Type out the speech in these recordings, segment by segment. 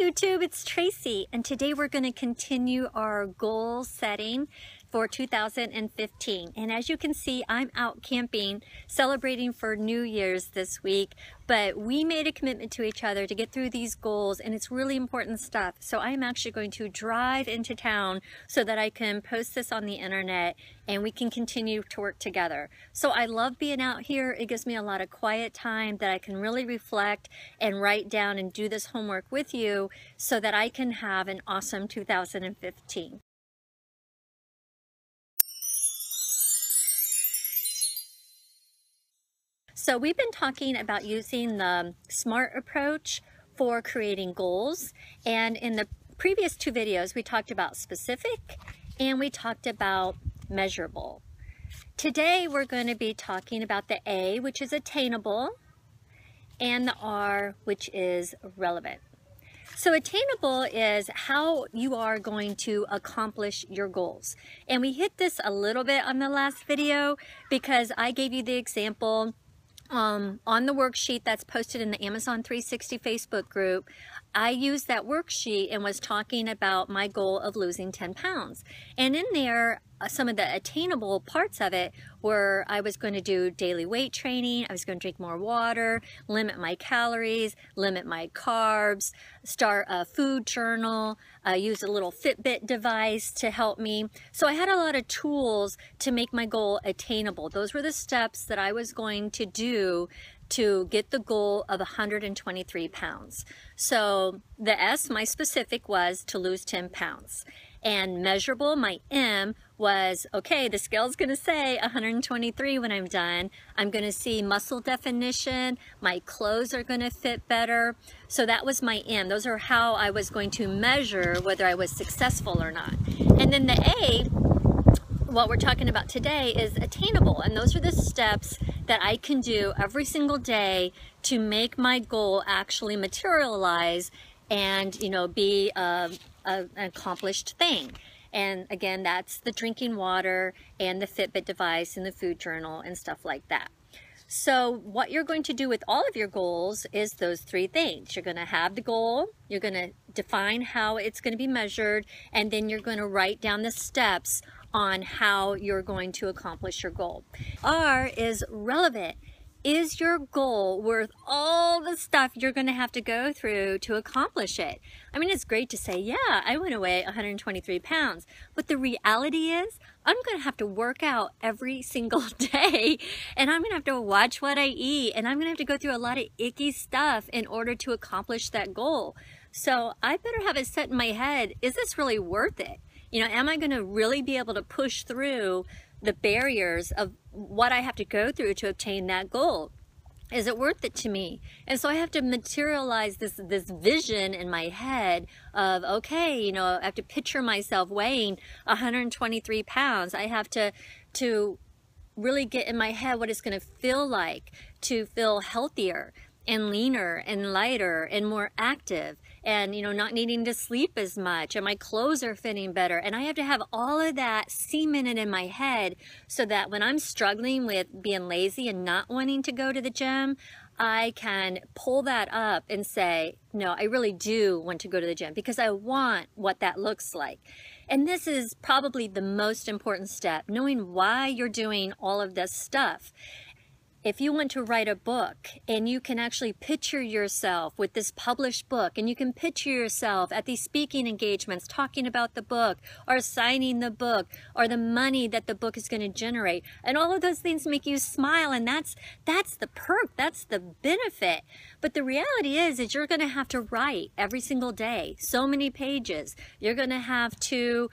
YouTube, it's Tracy, and today we're going to continue our goal setting for 2015. And as you can see, I'm out camping, celebrating for New Year's this week, but we made a commitment to each other to get through these goals, and it's really important stuff. So I'm actually going to drive into town so that I can post this on the internet and we can continue to work together. So I love being out here. It gives me a lot of quiet time that I can really reflect and write down and do this homework with you so that I can have an awesome 2015. So we've been talking about using the SMART approach for creating goals, and in the previous two videos we talked about specific and we talked about measurable. Today we're going to be talking about the A, which is attainable, and the R, which is relevant. So attainable is how you are going to accomplish your goals. And we hit this a little bit on the last video because I gave you the example on the worksheet that's posted in the Amazon 360 Facebook group. I used that worksheet and was talking about my goal of losing 10 pounds. And in there, some of the attainable parts of it were I was going to do daily weight training, I was going to drink more water, limit my calories, limit my carbs, start a food journal, use a little Fitbit device to help me. So I had a lot of tools to make my goal attainable. Those were the steps that I was going to do to get the goal of 123 pounds. So the S, my specific, was to lose 10 pounds. And measurable, my M, was, okay, the scale's going to say 123 when I'm done. I'm going to see muscle definition. My clothes are going to fit better. So that was my M. Those are how I was going to measure whether I was successful or not. And then the A, what we're talking about today, is attainable. And those are the steps that I can do every single day to make my goal actually materialize and, you know, be an accomplished thing. And again, that's the drinking water and the Fitbit device and the food journal and stuff like that. So what you're going to do with all of your goals is those three things. You're going to have the goal, you're going to define how it's going to be measured, and then you're going to write down the steps on how you're going to accomplish your goal. R is relevant. Is your goal worth all the stuff you're going to have to go through to accomplish it? I mean, it's great to say, yeah, I want to weigh 123 pounds. But the reality is, I'm going to have to work out every single day. And I'm going to have to watch what I eat. And I'm going to have to go through a lot of icky stuff in order to accomplish that goal. So I better have it set in my head, is this really worth it? You know, am I going to really be able to push through the barriers of what I have to go through to obtain that goal? Is it worth it to me? And so I have to materialize this vision in my head of, okay, you know, I have to picture myself weighing 123 pounds. I have to really get in my head what it's going to feel like to feel healthier and leaner and lighter and more active, and, you know, not needing to sleep as much, and my clothes are fitting better. And I have to have all of that cemented in my head so that when I'm struggling with being lazy and not wanting to go to the gym, I can pull that up and say, no, I really do want to go to the gym because I want what that looks like. And this is probably the most important step, knowing why you're doing all of this stuff. If you want to write a book and you can actually picture yourself with this published book, and you can picture yourself at these speaking engagements talking about the book or signing the book or the money that the book is going to generate, and all of those things make you smile, and that's the perk, that's the benefit. But the reality is you're going to have to write every single day so many pages. You're going to have to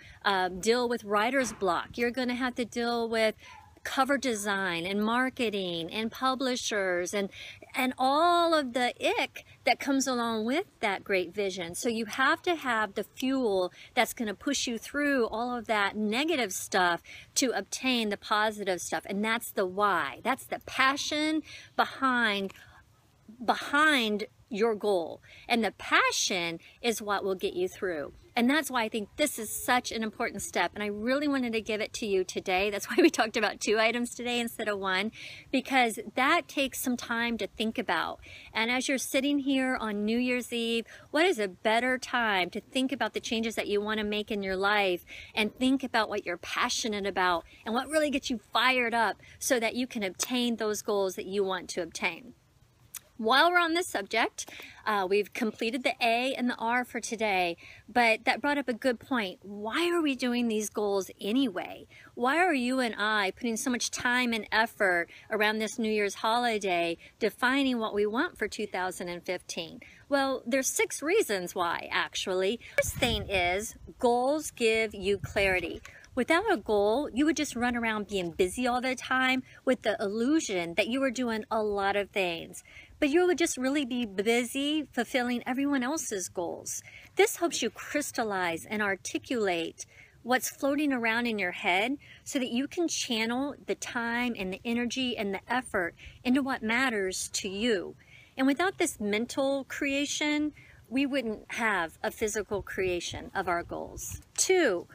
deal with writer's block. You're going to have to deal with cover design and marketing and publishers and all of the ick that comes along with that great vision. So you have to have the fuel that's going to push you through all of that negative stuff to obtain the positive stuff. And that's the why. That's the passion behind behind your goal, and the passion is what will get you through. And that's why I think this is such an important step, and I really wanted to give it to you today. That's why we talked about 2 items today instead of 1, because that takes some time to think about. And as you're sitting here on New Year's Eve, what is a better time to think about the changes that you want to make in your life, and think about what you're passionate about and what really gets you fired up so that you can obtain those goals that you want to obtain. While we're on this subject, we've completed the A and the R for today, but that brought up a good point. Why are we doing these goals anyway? Why are you and I putting so much time and effort around this New Year's holiday defining what we want for 2015? Well, there's 6 reasons why, actually. First thing is, goals give you clarity. Without a goal, you would just run around being busy all the time with the illusion that you were doing a lot of things. But you would just really be busy fulfilling everyone else's goals. This helps you crystallize and articulate what's floating around in your head so that you can channel the time and the energy and the effort into what matters to you. And without this mental creation, we wouldn't have a physical creation of our goals. 2,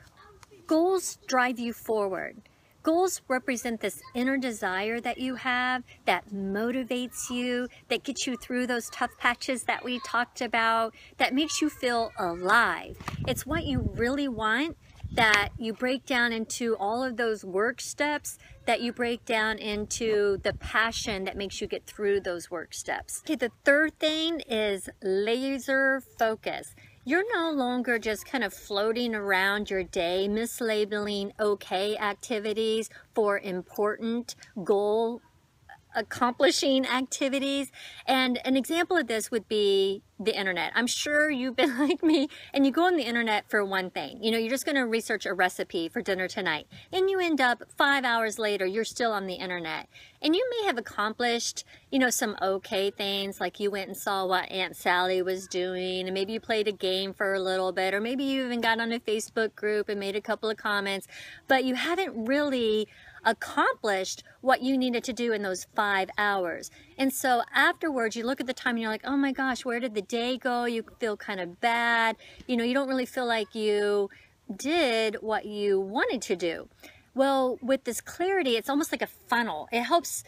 goals drive you forward. Goals represent this inner desire that you have that motivates you, that gets you through those tough patches that we talked about, that makes you feel alive. It's what you really want that you break down into all of those work steps, that you break down into the passion that makes you get through those work steps. Okay, the third thing is laser focus. You're no longer just kind of floating around your day, mislabeling okay activities for important goal accomplishing activities. And an example of this would be the internet. I'm sure you've been like me and you go on the internet for one thing. You know, you're just going to research a recipe for dinner tonight, and you end up 5 hours later, you're still on the internet. And you may have accomplished, you know, some okay things, like you went and saw what Aunt Sally was doing, and maybe you played a game for a little bit, or maybe you even got on a Facebook group and made a couple of comments, but you haven't really accomplished what you needed to do in those 5 hours. And so afterwards you look at the time and you're like, oh my gosh, where did the day go? You feel kind of bad. You know, you don't really feel like you did what you wanted to do. Well, with this clarity, it's almost like a funnel. It helps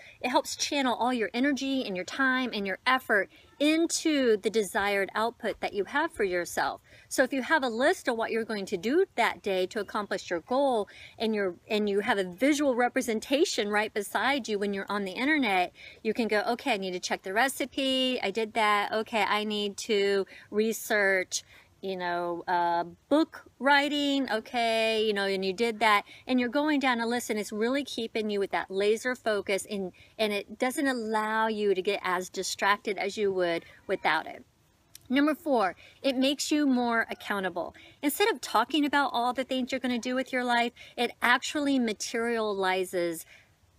channel all your energy and your time and your effort into the desired output that you have for yourself. So if you have a list of what you're going to do that day to accomplish your goal, and you have a visual representation right beside you when you're on the internet, you can go, okay, I need to check the recipe. I did that. Okay, I need to research, you know, book writing, okay, you know, and you did that, and you're going down a list, and it's really keeping you with that laser focus, and it doesn't allow you to get as distracted as you would without it. Number 4, it makes you more accountable. Instead of talking about all the things you're going to do with your life, it actually materializes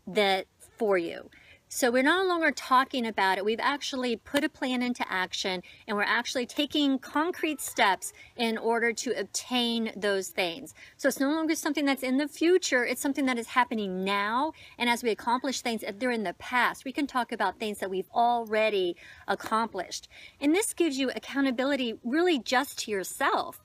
that for you. So we're no longer talking about it. We've actually put a plan into action, and we're actually taking concrete steps in order to obtain those things. So it's no longer something that's in the future. It's something that is happening now. And as we accomplish things, if they're in the past, we can talk about things that we've already accomplished. And this gives you accountability really just to yourself.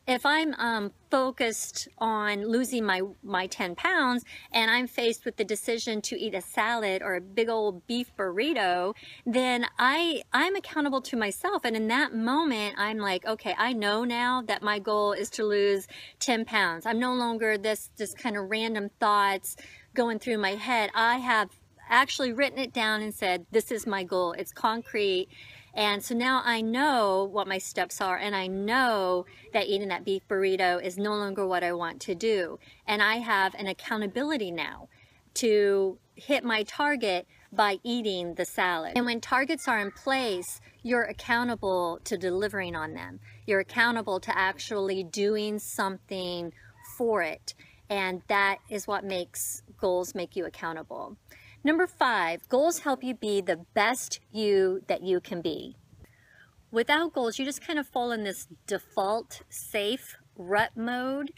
If I'm focused on losing my 10 pounds, and I'm faced with the decision to eat a salad or a big old beef burrito, then I'm accountable to myself. And in that moment, I'm like, okay, I know now that my goal is to lose 10 pounds. I'm no longer this kind of random thoughts going through my head. I have actually written it down and said, this is my goal. It's concrete. And so now I know what my steps are, and I know that eating that beef burrito is no longer what I want to do. And I have an accountability now to hit my target by eating the salad. And when targets are in place, you're accountable to delivering on them. You're accountable to actually doing something for it. And that is what makes goals make you accountable. Number 5, goals help you be the best you that you can be. Without goals, you just kind of fall in this default, safe rut mode.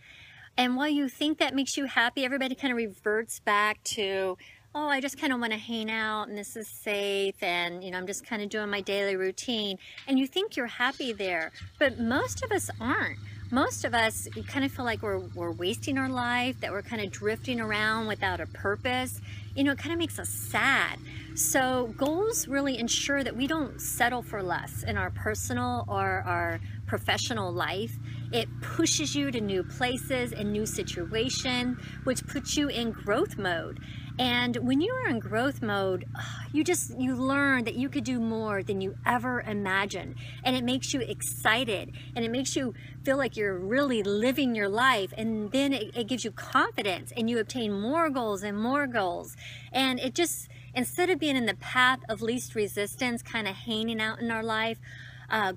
And while you think that makes you happy, everybody kind of reverts back to, oh, I just kind of want to hang out and this is safe and, you know, I'm just kind of doing my daily routine. And you think you're happy there, but most of us aren't. Most of us kind of feel like we're wasting our life, that we're kind of drifting around without a purpose. You know, it kind of makes us sad. So goals really ensure that we don't settle for less in our personal or our professional life. It pushes you to new places and new situations, which puts you in growth mode. And when you are in growth mode, you learn that you could do more than you ever imagined. And it makes you excited and it makes you feel like you're really living your life. And then it gives you confidence and you obtain more goals and more goals. And it just, instead of being in the path of least resistance, kind of hanging out in our life,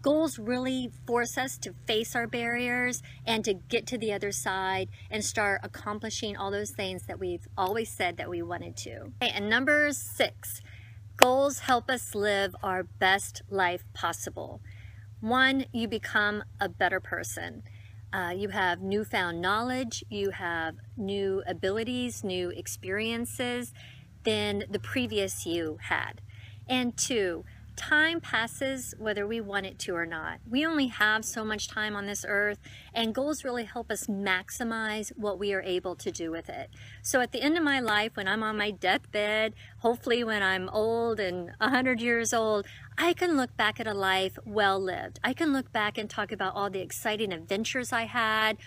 goals really force us to face our barriers and to get to the other side and start accomplishing all those things that we've always said that we wanted to. Okay, and number 6, goals help us live our best life possible. 1, you become a better person. You have newfound knowledge, you have new abilities, new experiences than the previous you had. And 2, time passes whether we want it to or not. We only have so much time on this earth, and goals really help us maximize what we are able to do with it. So at the end of my life, when I'm on my deathbed, hopefully when I'm old and 100 years old, I can look back at a life well lived. I can look back and talk about all the exciting adventures I had,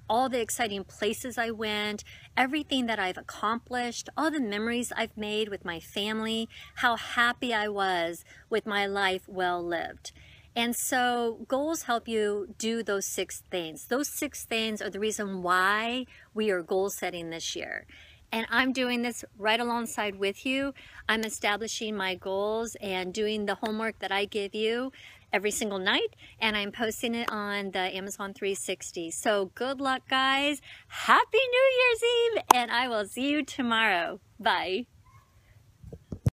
all the exciting places I went, everything that I've accomplished, all the memories I've made with my family, how happy I was with my life well lived. And so goals help you do those 6 things. Those 6 things are the reason why we are goal setting this year. And I'm doing this right alongside with you. I'm establishing my goals and doing the homework that I give you every single night, and I'm posting it on the Amazon 360. So good luck, guys. Happy New Year's Eve, and I will see you tomorrow. Bye.